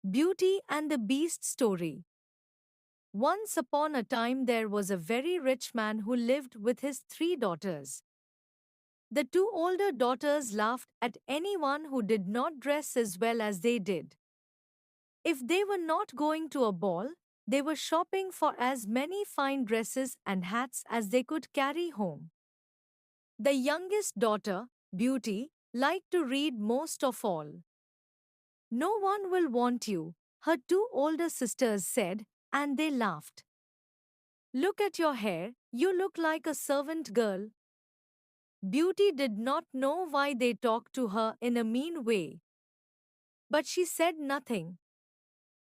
Beauty and the Beast story. Once upon a time, there was a very rich man who lived with his three daughters. The two older daughters laughed at anyone who did not dress as well as they did. If they were not going to a ball, they were shopping for as many fine dresses and hats as they could carry home. The youngest daughter, Beauty, liked to read most of all. No one will want you, her two older sisters said, and they laughed. Look at your hair, you look like a servant girl. Beauty did not know why they talked to her in a mean way. But she said nothing.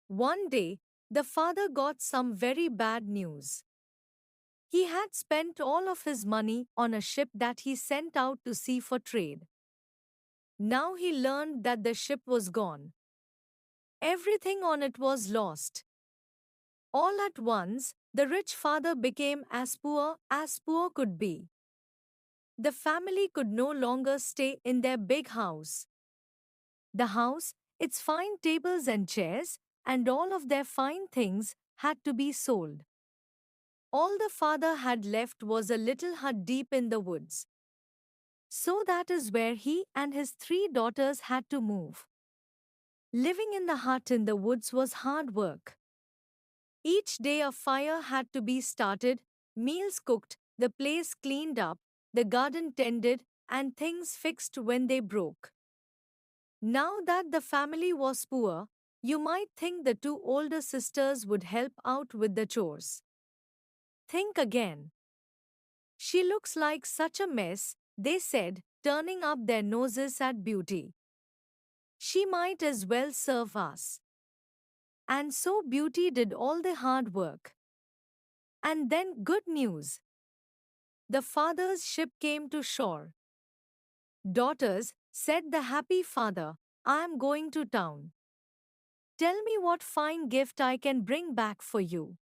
One day, the father got some very bad news. He had spent all of his money on a ship that he sent out to sea for trade. Now he learned that the ship was gone. Everything on it was lost. All at once, the rich father became as poor could be. The family could no longer stay in their big house. The house, its fine tables and chairs, and all of their fine things had to be sold. All the father had left was a little hut deep in the woods. So that is where he and his three daughters had to move. Living in the hut in the woods was hard work. Each day a fire had to be started, meals cooked, the place cleaned up, the garden tended, and things fixed when they broke. Now that the family was poor, you might think the two older sisters would help out with the chores. Think again. She looks like such a mess, they said, turning up their noses at Beauty. She might as well serve us. And so Beauty did all the hard work. And then good news. The father's ship came to shore. Daughters, said the happy father, I am going to town. Tell me what fine gift I can bring back for you.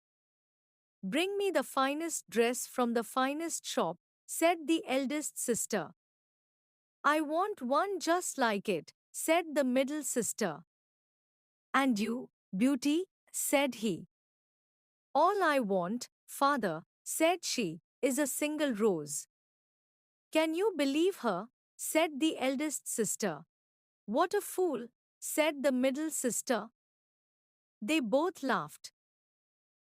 Bring me the finest dress from the finest shop, said the eldest sister. I want one just like it, said the middle sister. And you, Beauty, said he. All I want, father, said she, is a single rose. Can you believe her? Said the eldest sister. What a fool, said the middle sister. They both laughed.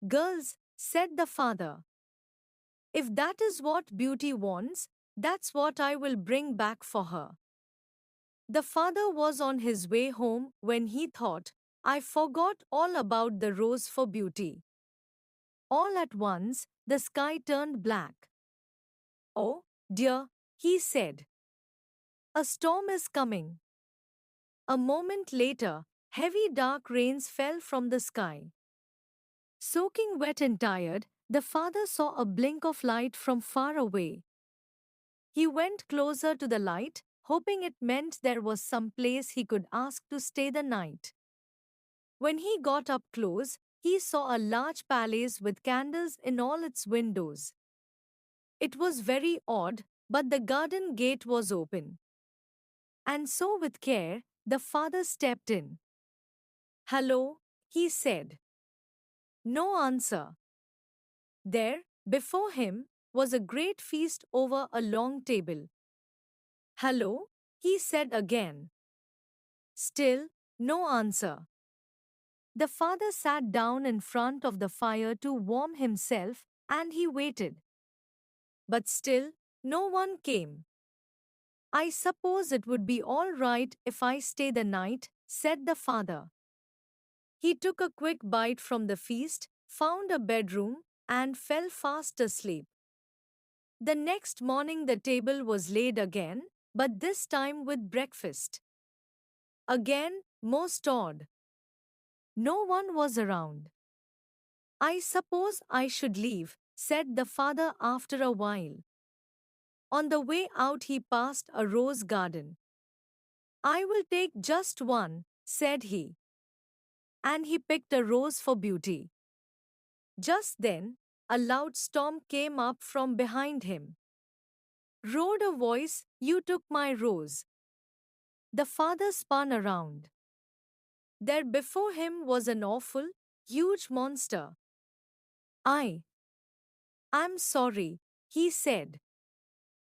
Girls, said the father. If that is what Beauty wants, that's what I will bring back for her. The father was on his way home when he thought, I forgot all about the rose for Beauty. All at once, the sky turned black. Oh, dear, he said. A storm is coming. A moment later, heavy dark rains fell from the sky. Soaking wet and tired, the father saw a blink of light from far away. He went closer to the light, hoping it meant there was some place he could ask to stay the night. When he got up close, he saw a large palace with candles in all its windows. It was very odd, but the garden gate was open. And so with care, the father stepped in. Hello, he said. No answer. There, before him, was a great feast over a long table. Hello, he said again. Still, no answer. The father sat down in front of the fire to warm himself, and he waited. But still, no one came. I suppose it would be all right if I stay the night, said the father. He took a quick bite from the feast, found a bedroom, and fell fast asleep. The next morning the table was laid again, but this time with breakfast. Again, most odd. No one was around. I suppose I should leave, said the father after a while. On the way out he passed a rose garden. I will take just one, said he. And he picked a rose for Beauty. Just then, a loud storm came up from behind him. Roared a voice, You took my rose. The father spun around. There before him was an awful, huge monster. I'm sorry, he said.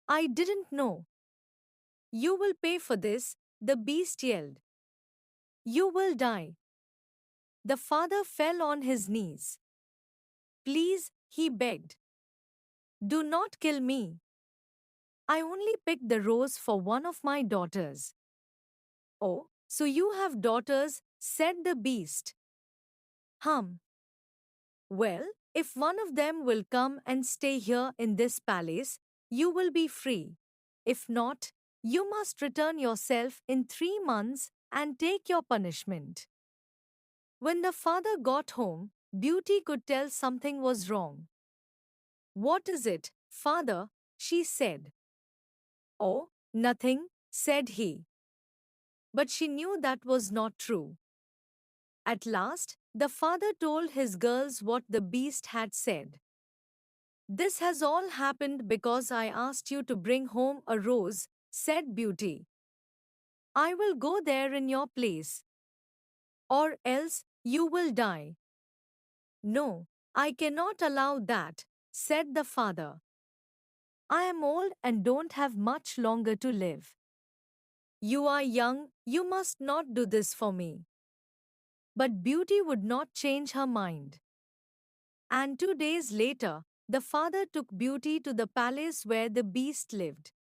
I didn't know. You will pay for this, the beast yelled. You will die. The father fell on his knees. Please, he begged. Do not kill me. I only picked the rose for one of my daughters. Oh, so you have daughters, said the beast. Hum. Well, if one of them will come and stay here in this palace, you will be free. If not, you must return yourself in 3 months and take your punishment. When the father got home, Beauty could tell something was wrong. What is it, father? She said. Oh, nothing, said he. But she knew that was not true. At last, the father told his girls what the beast had said. This has all happened because I asked you to bring home a rose, said Beauty. I will go there in your place. Or else, you will die. No, I cannot allow that, said the father. I am old and don't have much longer to live. You are young, you must not do this for me. But Beauty would not change her mind. And 2 days later, the father took Beauty to the palace where the beast lived.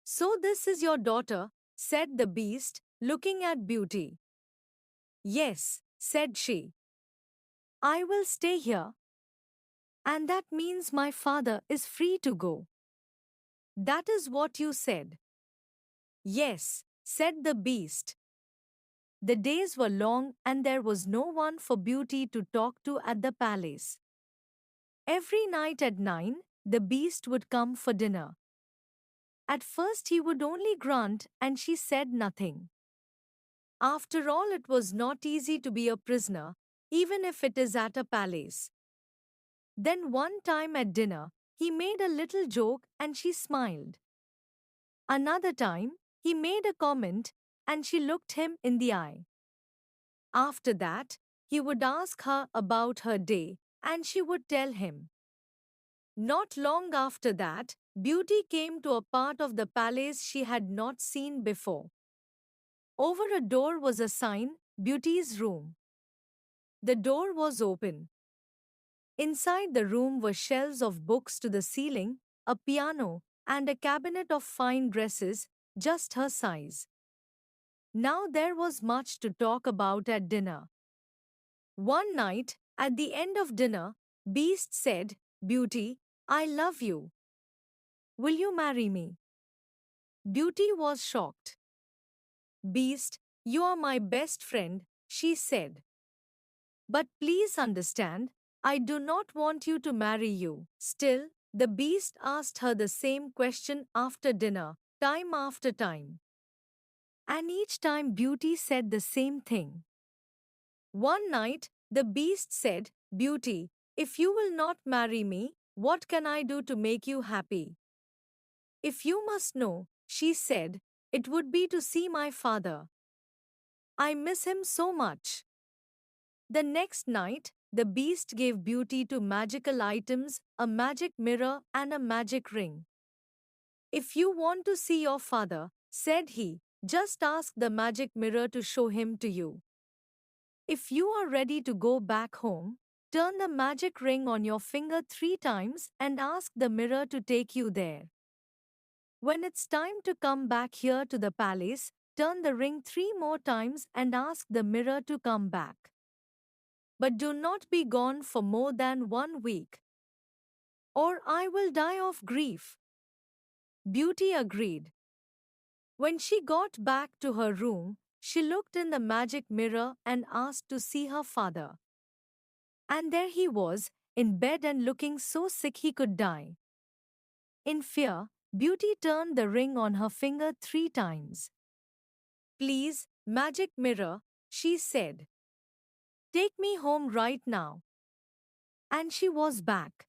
So this is your daughter, said the beast, looking at Beauty. Yes, said she. I will stay here. And that means my father is free to go. That is what you said. Yes, said the beast. The days were long and there was no one for Beauty to talk to at the palace. Every night at 9, the beast would come for dinner. At first he would only grunt and she said nothing. After all, it was not easy to be a prisoner, even if it is at a palace. Then one time at dinner, he made a little joke and she smiled. Another time, he made a comment and she looked him in the eye. After that, he would ask her about her day and she would tell him. Not long after that, Beauty came to a part of the palace she had not seen before. Over a door was a sign, Beauty's room. The door was open. Inside the room were shelves of books to the ceiling, a piano, and a cabinet of fine dresses, just her size. Now there was much to talk about at dinner. One night, at the end of dinner, Beast said, Beauty, I love you. Will you marry me? Beauty was shocked. Beast, you are my best friend, she said. But please understand, I do not want you to marry you. Still, the beast asked her the same question after dinner, time after time. And each time Beauty said the same thing. One night, the beast said, Beauty, if you will not marry me, what can I do to make you happy? If you must know, she said, it would be to see my father. I miss him so much. The next night, the beast gave Beauty two magical items, a magic mirror and a magic ring. If you want to see your father, said he, just ask the magic mirror to show him to you. If you are ready to go back home, turn the magic ring on your finger 3 times and ask the mirror to take you there. When it's time to come back here to the palace, turn the ring 3 more times and ask the mirror to come back. But do not be gone for more than 1 week, or I will die of grief. Beauty agreed. When she got back to her room, she looked in the magic mirror and asked to see her father. And there he was, in bed and looking so sick he could die. In fear, Beauty turned the ring on her finger 3 times. Please, magic mirror, she said. Take me home right now. And she was back.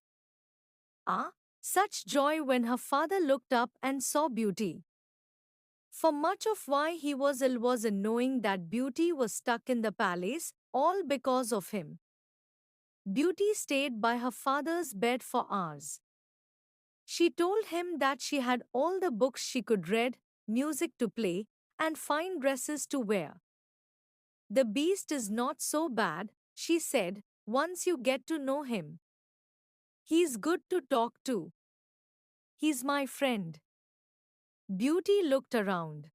Ah, such joy when her father looked up and saw Beauty. For much of why he was ill was in knowing that Beauty was stuck in the palace, all because of him. Beauty stayed by her father's bed for hours. She told him that she had all the books she could read, music to play, and fine dresses to wear. The beast is not so bad, she said, once you get to know him. He's good to talk to. He's my friend. Beauty looked around.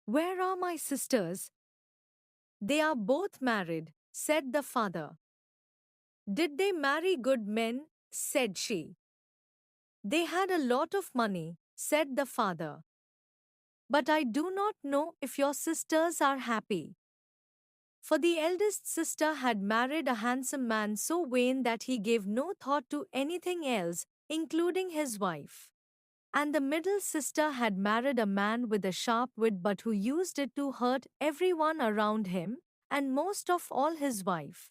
Where are my sisters? They are both married, said the father. Did they marry good men? Said she. They had a lot of money, said the father. But I do not know if your sisters are happy. For the eldest sister had married a handsome man so vain that he gave no thought to anything else, including his wife. And the middle sister had married a man with a sharp wit but who used it to hurt everyone around him, and most of all his wife.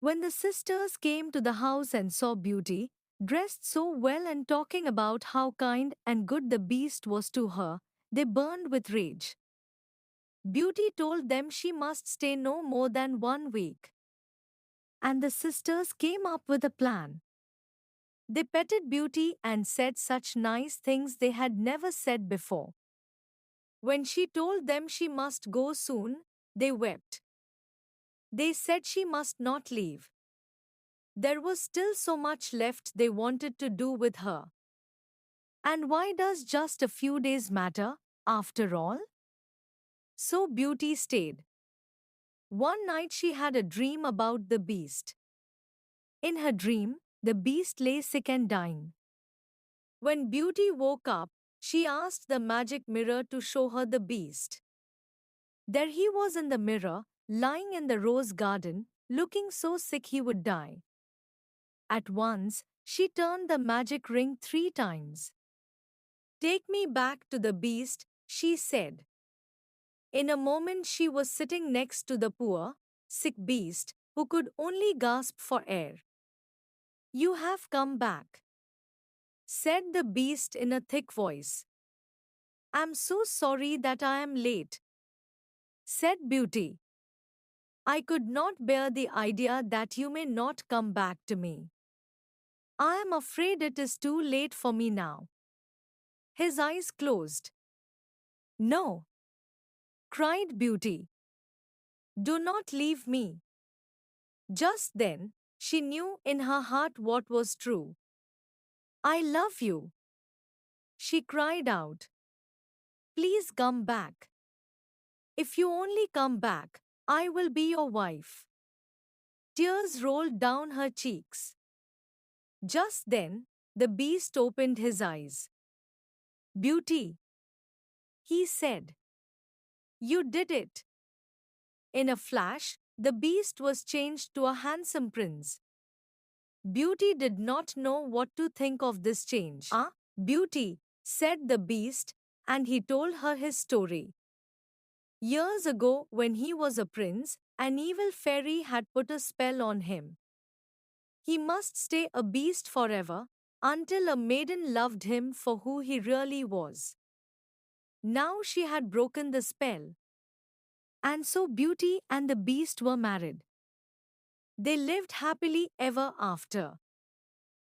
When the sisters came to the house and saw Beauty, dressed so well and talking about how kind and good the beast was to her, they burned with rage. Beauty told them she must stay no more than 1 week. And the sisters came up with a plan. They petted Beauty and said such nice things they had never said before. When she told them she must go soon, they wept. They said she must not leave. There was still so much left they wanted to do with her. And why does just a few days matter, after all? So Beauty stayed. One night she had a dream about the beast. In her dream, the beast lay sick and dying. When Beauty woke up, she asked the magic mirror to show her the beast. There he was in the mirror, lying in the rose garden, looking so sick he would die. At once, she turned the magic ring 3 times. Take me back to the beast, she said. In a moment, she was sitting next to the poor, sick beast, who could only gasp for air. You have come back, said the beast in a thick voice. I'm so sorry that I am late, said Beauty. I could not bear the idea that you may not come back to me. I am afraid it is too late for me now. His eyes closed. No, cried Beauty. Do not leave me. Just then, she knew in her heart what was true. I love you, she cried out. Please come back. If you only come back, I will be your wife. Tears rolled down her cheeks. Just then, the beast opened his eyes. Beauty, he said. You did it. In a flash, the beast was changed to a handsome prince. Beauty did not know what to think of this change. Ah, Beauty, said the beast, and he told her his story. Years ago, when he was a prince, an evil fairy had put a spell on him. He must stay a beast forever, until a maiden loved him for who he really was. Now she had broken the spell. And so Beauty and the beast were married. They lived happily ever after.